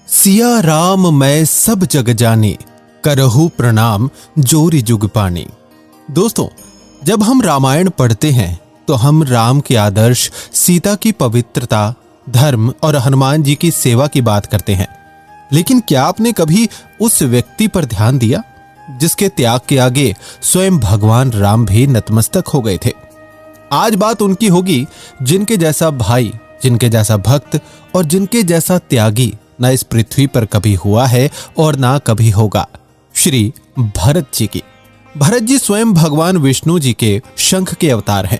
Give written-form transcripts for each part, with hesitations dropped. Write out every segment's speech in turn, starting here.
सिया राम मैं सब जग जानी, करहु प्रणाम जोरी जुग पानी। दोस्तों, जब हम रामायण पढ़ते हैं तो हम राम के आदर्श, सीता की पवित्रता, धर्म और हनुमान जी की सेवा की बात करते हैं। लेकिन क्या आपने कभी उस व्यक्ति पर ध्यान दिया जिसके त्याग के आगे स्वयं भगवान राम भी नतमस्तक हो गए थे? आज बात उनकी होगी जिनके जैसा भाई, जिनके जैसा भक्त और जिनके जैसा त्यागी ना इस पृथ्वी पर कभी हुआ है और ना कभी होगा, श्री भरत जी की। भरत जी स्वयं भगवान विष्णु जी के शंख के अवतार हैं।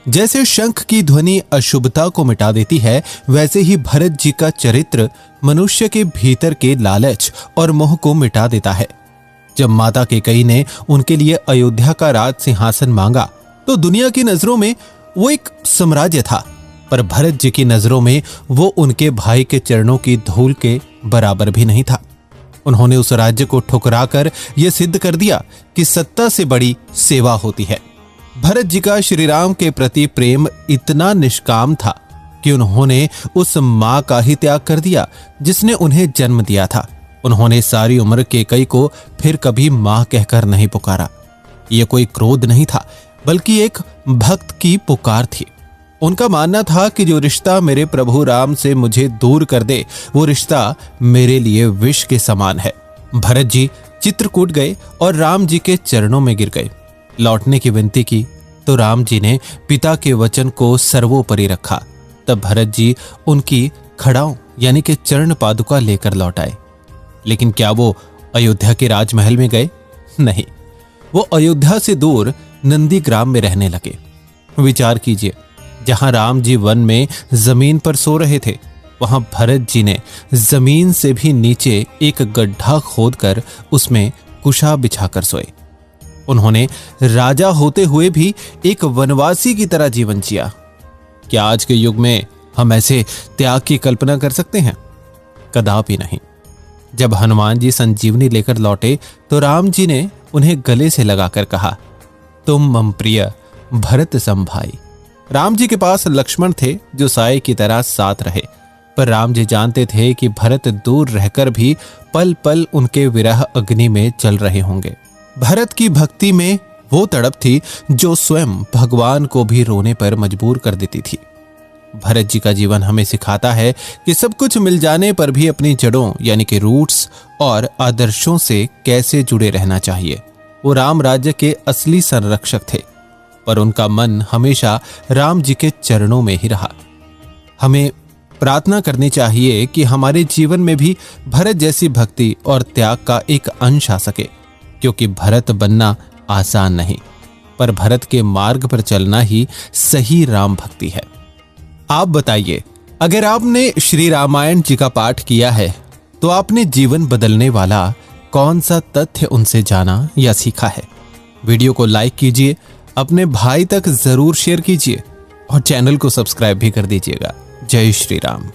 जैसे शंख की ध्वनि अशुभता को मिटा देती है, वैसे ही भरत जी का चरित्र मनुष्य के भीतर के लालच और मोह को मिटा देता है। जब माता कैकेयी ने उनके लिए अयोध्या का राज सिंहासन मांगा तो दुनिया की नजरों में वो एक साम्राज्य था, पर भरत जी की नजरों में वो उनके भाई के चरणों की धूल के बराबर भी नहीं था। उन्होंने उस राज्य को ठुकराकर यह सिद्ध कर दिया कि सत्ता से बड़ी सेवा होती है। भरत जी का श्री राम के प्रति प्रेम इतना निष्काम था कि उन्होंने उस मां का ही त्याग कर दिया जिसने उन्हें जन्म दिया था। उन्होंने सारी उम्र कैकेयी को फिर कभी मां कहकर नहीं पुकारा। यह कोई क्रोध नहीं था, बल्कि एक भक्त की पुकार थी। उनका मानना था कि जो रिश्ता मेरे प्रभु राम से मुझे दूर कर दे, वो रिश्ता मेरे लिए विष के समान है। भरत जी चित्रकूट गए और राम जी के चरणों में गिर गए। लौटने की विनती की तो राम जी ने पिता के वचन को सर्वोपरि रखा। तब भरत जी उनकी खड़ाओं यानी कि चरण पादुका लेकर लौट आए। लेकिन क्या वो अयोध्या के राजमहल में गए? नहीं, वो अयोध्या से दूर नंदीग्राम में रहने लगे। विचार कीजिए, जहां राम जी वन में जमीन पर सो रहे थे, वहां भरत जी ने जमीन से भी नीचे एक गड्ढा खोदकर उसमें कुशा बिछाकर सोए। उन्होंने राजा होते हुए भी एक वनवासी की तरह जीवन जिया। क्या आज के युग में हम ऐसे त्याग की कल्पना कर सकते हैं? कदापि नहीं। जब हनुमान जी संजीवनी लेकर लौटे तो राम जी ने उन्हें गले से लगाकर कहा, तुम मम प्रिय भरत सम भाई। राम जी के पास लक्ष्मण थे जो साये की तरह साथ रहे, पर राम जी जानते थे कि भरत दूर रहकर भी पल पल उनके विरह अग्नि में जल रहे होंगे। भरत की भक्ति में वो तड़प थी जो स्वयं भगवान को भी रोने पर मजबूर कर देती थी। भरत जी का जीवन हमें सिखाता है कि सब कुछ मिल जाने पर भी अपनी जड़ों यानी कि रूट्स और आदर्शों से कैसे जुड़े रहना चाहिए। वो राम राज्य के असली संरक्षक थे, पर उनका मन हमेशा राम जी के चरणों में ही रहा। हमें प्रार्थना करनी चाहिए कि हमारे जीवन में भी भरत जैसी भक्ति और त्याग का एक अंश आ सके, क्योंकि भरत बनना आसान नहीं, पर भरत के मार्ग पर चलना ही सही राम भक्ति है। आप बताइए, अगर आपने श्री रामायण जी का पाठ किया है तो आपने जीवन बदलने वाला कौन सा तथ्य उनसे जाना या सीखा है? वीडियो को लाइक कीजिए, अपने भाई तक जरूर शेयर कीजिए और चैनल को सब्सक्राइब भी कर दीजिएगा। जय श्री राम।